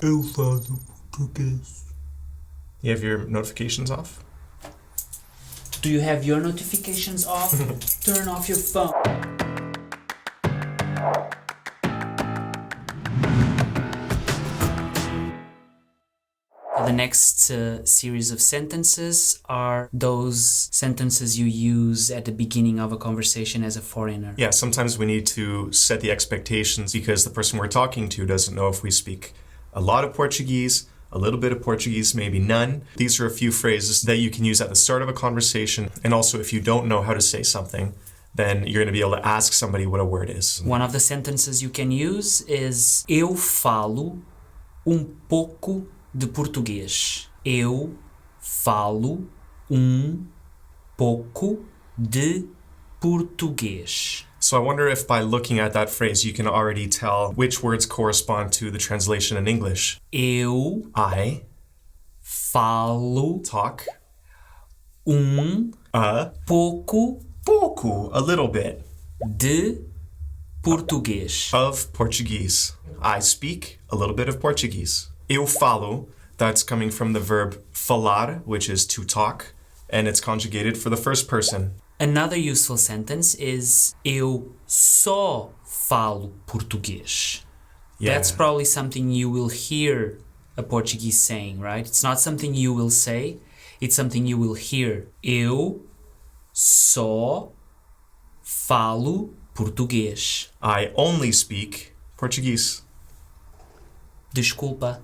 Eu falo português. You have your notifications off? Do you have your notifications off? Turn off your phone. The next series of sentences are those sentences you use at the beginning of a conversation as a foreigner. Yeah, sometimes we need to set the expectations because the person we're talking to doesn't know if we speak a lot of Portuguese, a little bit of Portuguese, maybe none. These are a few phrases that you can use at the start of a conversation. And also, if you don't know how to say something, then you're going to be able to ask somebody what a word is. One of the sentences you can use is eu falo pouco de português. Eu falo pouco de português. So I wonder if by looking at that phrase, you can already tell which words correspond to the translation in English. I falo talk pouco a little bit de português. Of Portuguese. I speak a little bit of Portuguese. Eu falo, that's coming from the verb falar, which is to talk, and it's conjugated for the first person. Another useful sentence is eu só falo português. Yeah. That's probably something you will hear a Portuguese saying, right? It's not something you will say, it's something you will hear. Eu só falo português. I only speak Portuguese. Desculpa.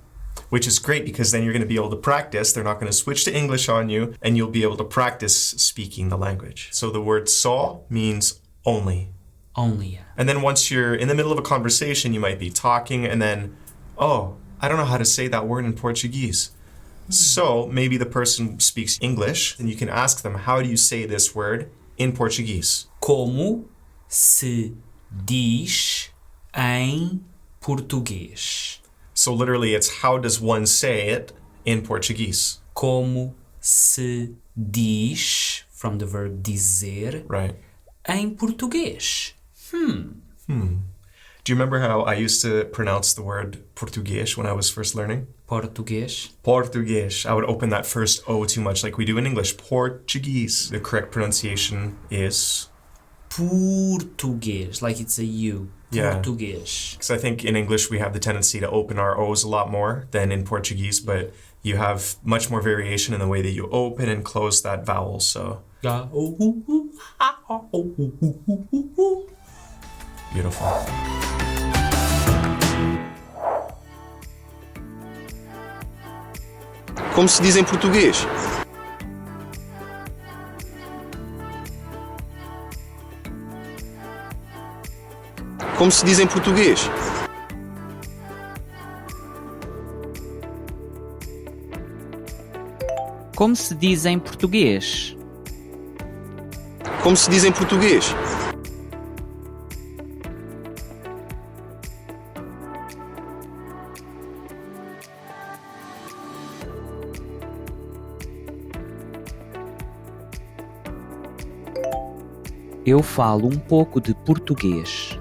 Which is great because then you're going to be able to practice. They're not going to switch to English on you and you'll be able to practice speaking the language. So the word só means only. Only, yeah. And then once you're in the middle of a conversation, you might be talking and then, oh, I don't know how to say that word in Portuguese. So maybe the person speaks English and you can ask them, how do you say this word in Portuguese? Como se diz em português? So literally it's how does one say it in Portuguese? Como se diz, from the verb dizer, right, em português. Do you remember how I used to pronounce the word português when I was first learning? Português. Português. I would open that first O too much like we do in English. Portuguese. The correct pronunciation is Português, like it's a U. Yeah. Português. Because I think in English we have the tendency to open our O's a lot more than in Portuguese, but you have much more variation in the way that you open and close that vowel, so. Beautiful. Como se diz em português? Como se diz em português? Como se diz em português? Como se diz em português? Eu falo pouco de português.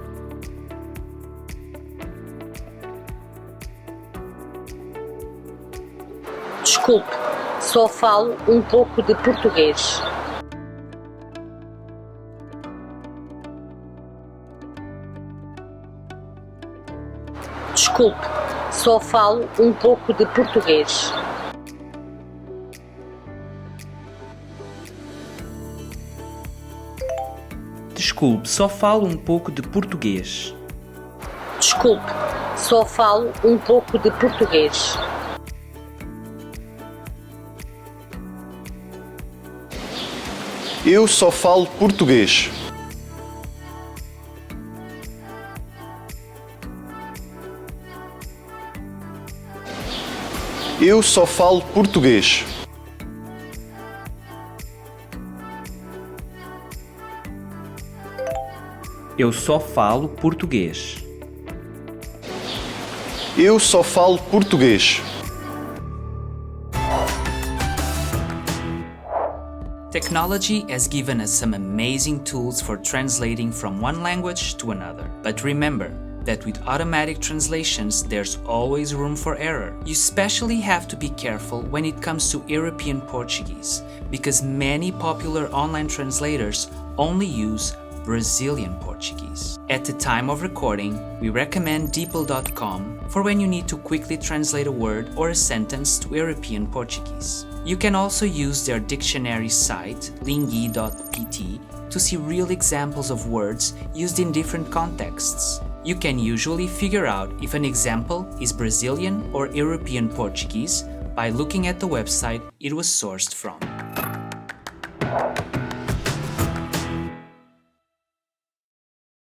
Desculpe, só falo pouco de português. Desculpe, só falo pouco de português. Desculpe, só falo pouco de português. Desculpe, só falo pouco de português. Eu só falo português. Eu só falo português. Eu só falo português. Eu só falo português. Technology has given us some amazing tools for translating from one language to another. But remember, that with automatic translations there's always room for error. You especially have to be careful when it comes to European Portuguese, because many popular online translators only use Brazilian Portuguese. At the time of recording, we recommend DeepL.com for when you need to quickly translate a word or a sentence to European Portuguese. You can also use their dictionary site, lingui.pt, to see real examples of words used in different contexts. You can usually figure out if an example is Brazilian or European Portuguese by looking at the website it was sourced from.